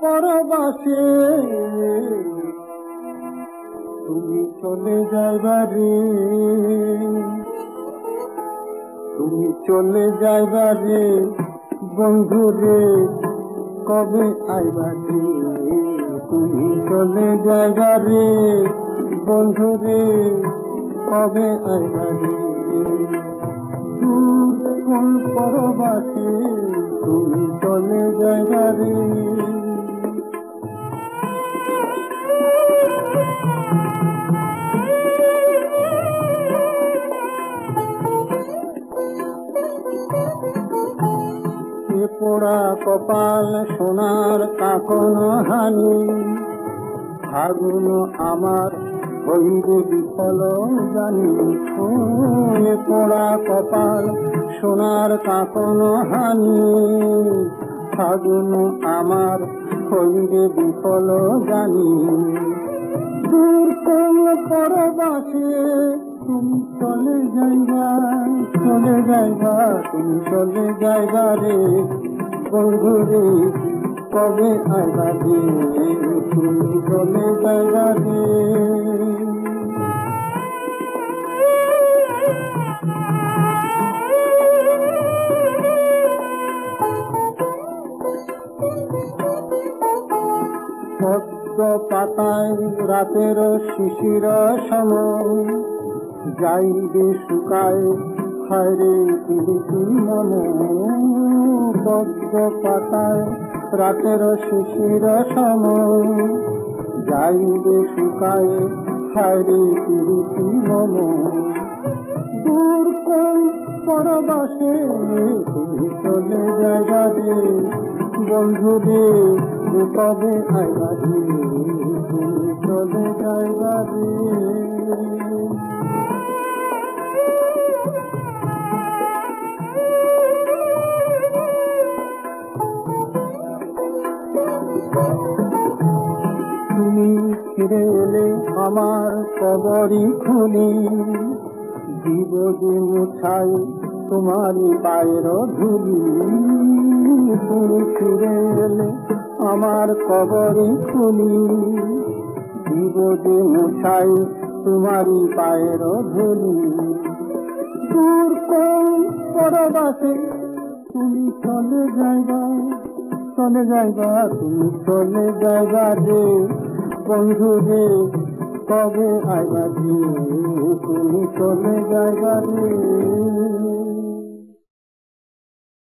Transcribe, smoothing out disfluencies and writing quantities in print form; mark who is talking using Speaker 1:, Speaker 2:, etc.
Speaker 1: পরবাসে তুমি চলে যাইবারে, তুমি চলে যাইবারে বন্ধুরে, কবে আইবারে? তুমি চলে যাইবারে বন্ধুরে, কবে আইবারে? কোন পরবাসে তুমি চলে যাইবারে। পোড়া কপাল সোনার কাকন হানি, ফাগুন আমার হইবে বিফল জানি। পোড়া কপাল সোনার কাকন হানি, ফাগুন আমার হইবে বিফল জানি। দূর কোন পরবাসে তুমি চলে যাইবা, চলে যাইবা, তুমি চলে যাইবা রে বন্ধুরে, কবে আইবা রে? তুমি চলে যাইবা রে। পদ্ম পাতায় রাতের শিশির সময়, যাইবে শুকায় হায়রে পিড়িতি মন। পদ্ম পাতায় রাতের শিশির সময়, যাইবে শুকায় হায়রে পিড়িতি মন। দূর কোন পরবাসে তুমি চলে যাইবা রে বন্ধুরে, কবে আইবা রে? তুমি চলে যাইবা রে। তুমি ফিরে এলে আমার কবরই খুলি, দিব যে মুছাই তোমারই পায়ের ধুলি। তুমি ফিরে এলে আমার কবরই খুলি, দিব যে মুছাই তোমারই পায়ের ধুলি। দূর কোন পরবাসে তুমি চলে যাইবা, চলে যাইবা, তুমি চলে যাইবা রে বন্ধুরে, কবে আইবা রে? তুমি চলে যাইবা রে।